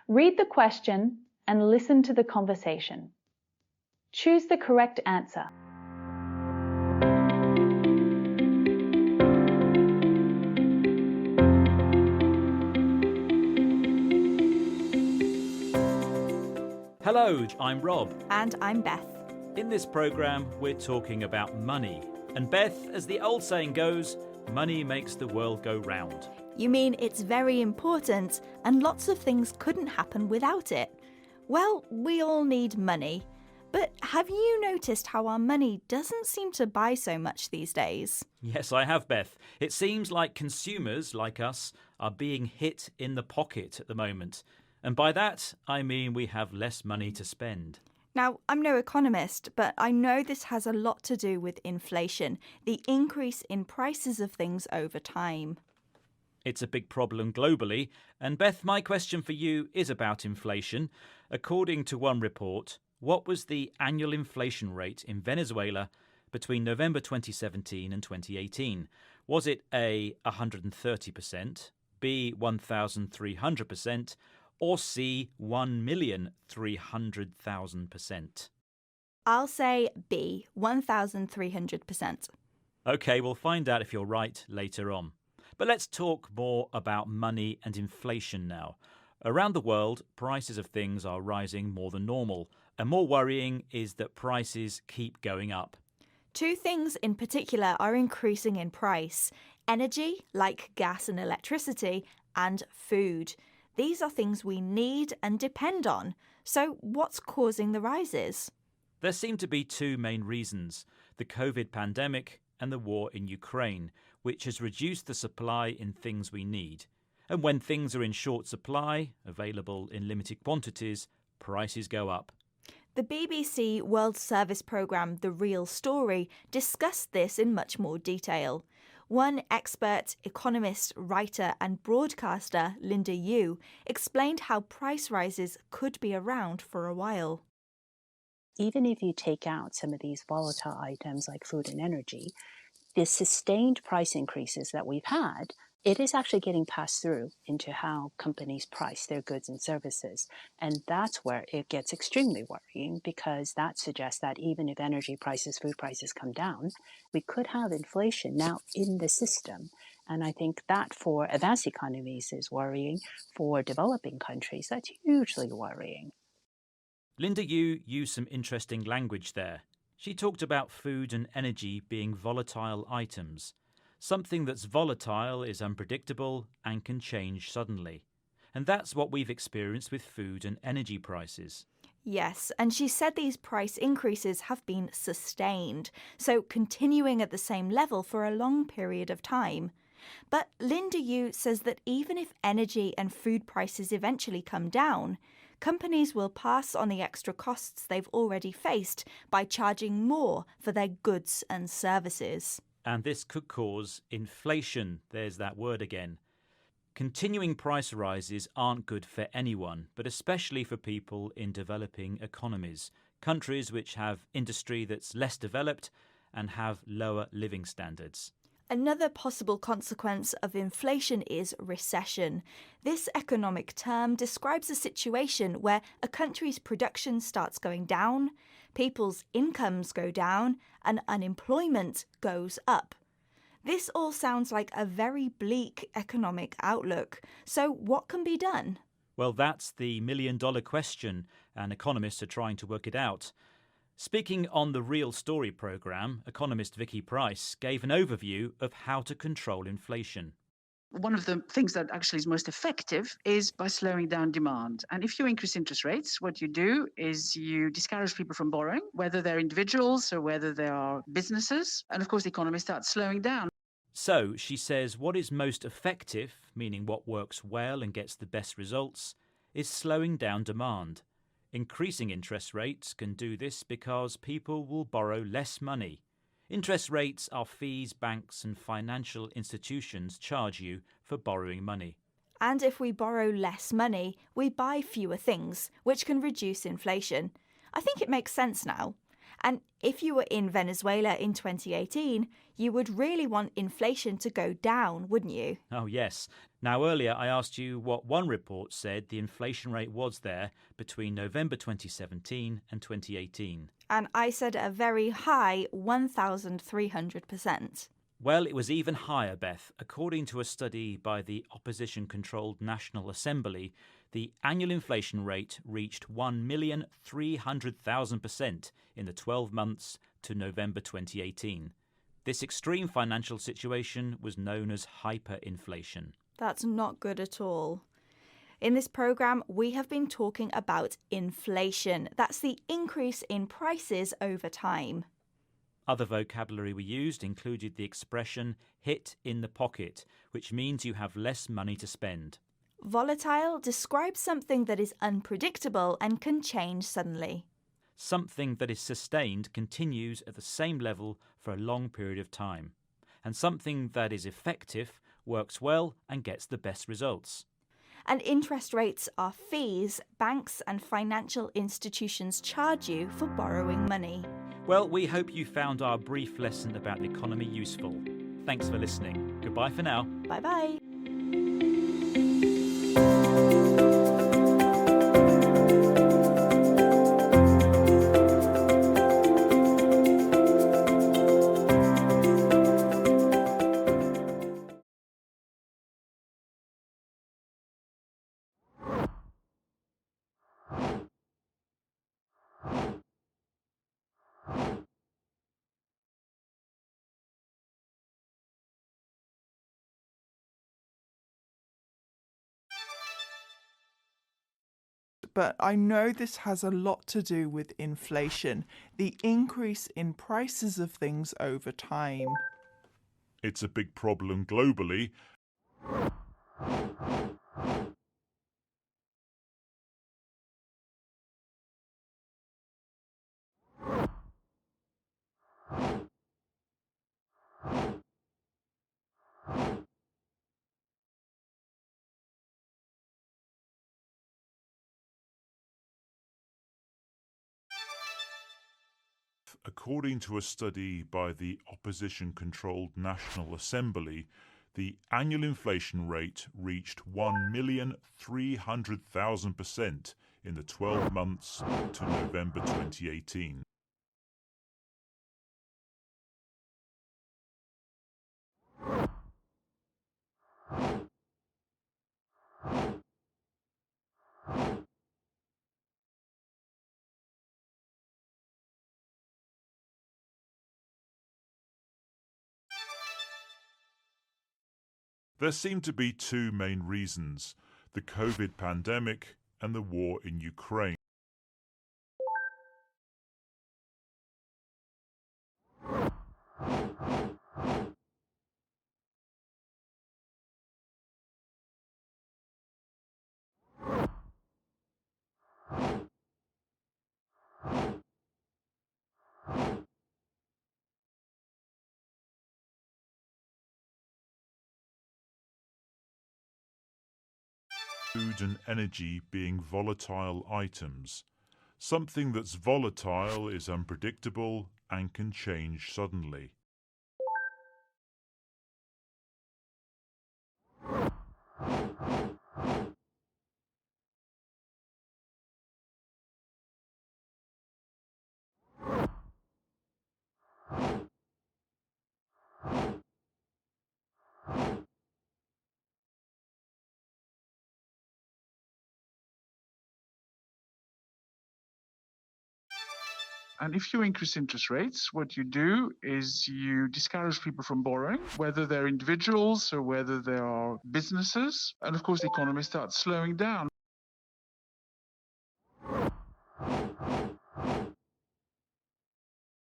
Read the question and listen to the conversation. Choose the correct answer. Hello, I'm Rob. And I'm Beth. In this programme, we're talking about money. And Beth, as the old saying goes, money makes the world go round. You mean it's very important and lots of things couldn't happen without it? Well, we all need money. But have you noticed how our money doesn't seem to buy so much these days? Yes, I have, Beth. It seems like consumers, like us, are being hit in the pocket at the moment. And by that, I mean we have less money to spend. Now, I'm no economist, but I know this has a lot to do with inflation, the increase in prices of things over time. It's a big problem globally. And Beth, my question for you is about inflation. According to one report, what was the annual inflation rate in Venezuela between November 2017 and 2018? Was it A, 130%, B, 1,300%, or C, 1,300,000%? I'll say B, 1,300%. OK, we'll find out if you're right later on. But let's talk more about money and inflation now. Around the world, prices of things are rising more than normal. And more worrying is that prices keep going up. Two things in particular are increasing in price: energy, like gas and electricity, and food. These are things we need and depend on. So what's causing the rises? There seem to be two main reasons: the COVID pandemic and the war in Ukraine, which has reduced the supply in things we need. And when things are in short supply, available in limited quantities, prices go up. The BBC World Service programme The Real Story discussed this in much more detail. One expert, economist, writer and broadcaster, Linda Yu, explained how price rises could be around for a while. Even if you take out some of these volatile items like food and energy, the sustained price increases that we've had, it is actually getting passed through into how companies price their goods and services. And that's where it gets extremely worrying, because that suggests that even if energy prices, food prices come down, we could have inflation now in the system. And I think that for advanced economies is worrying. For developing countries, that's hugely worrying. Linda Yu used some interesting language there. She talked about food and energy being volatile items. Something that's volatile is unpredictable and can change suddenly. And that's what we've experienced with food and energy prices. Yes, and she said these price increases have been sustained, so continuing at the same level for a long period of time. But Linda Yu says that even if energy and food prices eventually come down, companies will pass on the extra costs they've already faced by charging more for their goods and services. And this could cause inflation. There's that word again. Continuing price rises aren't good for anyone, but especially for people in developing economies, countries which have industry that's less developed and have lower living standards. Another possible consequence of inflation is recession. This economic term describes a situation where a country's production starts going down, people's incomes go down, and unemployment goes up. This all sounds like a very bleak economic outlook. So what can be done? Well, that's the million-dollar question, and economists are trying to work it out. Speaking on the Real Story programme, economist Vicky Price gave an overview of how to control inflation. One of the things that actually is most effective is by slowing down demand. And if you increase interest rates, what you do is you discourage people from borrowing, whether they're individuals or whether they are businesses. And of course, the economy starts slowing down. So she says what is most effective, meaning what works well and gets the best results, is slowing down demand. Increasing interest rates can do this because people will borrow less money. Interest rates are fees banks and financial institutions charge you for borrowing money. And if we borrow less money, we buy fewer things, which can reduce inflation. I think it makes sense now. And if you were in Venezuela in 2018, you would really want inflation to go down, wouldn't you? Oh, yes. Now, earlier I asked you what one report said the inflation rate was there between November 2017 and 2018. And I said a very high 1,300%. Well, it was even higher, Beth. According to a study by the opposition-controlled National Assembly, the annual inflation rate reached 1,300,000% in the 12 months to November 2018. This extreme financial situation was known as hyperinflation. That's not good at all. In this programme, we have been talking about inflation. That's the increase in prices over time. Other vocabulary we used included the expression hit in the pocket, which means you have less money to spend. Volatile describes something that is unpredictable and can change suddenly. Something that is sustained continues at the same level for a long period of time. And something that is effective works well and gets the best results. And interest rates are fees banks and financial institutions charge you for borrowing money. Well, we hope you found our brief lesson about the economy useful. Thanks for listening. Goodbye for now. Bye-bye. But I know this has a lot to do with inflation, the increase in prices of things over time. It's a big problem globally. According to a study by the opposition-controlled National Assembly, the annual inflation rate reached 1,300,000% in the 12 months to November 2018. There seem to be two main reasons: the COVID pandemic and the war in Ukraine. Food and energy being volatile items. Something that's volatile is unpredictable and can change suddenly. And if you increase interest rates, what you do is you discourage people from borrowing, whether they're individuals or whether they are businesses. And of course, the economy starts slowing down.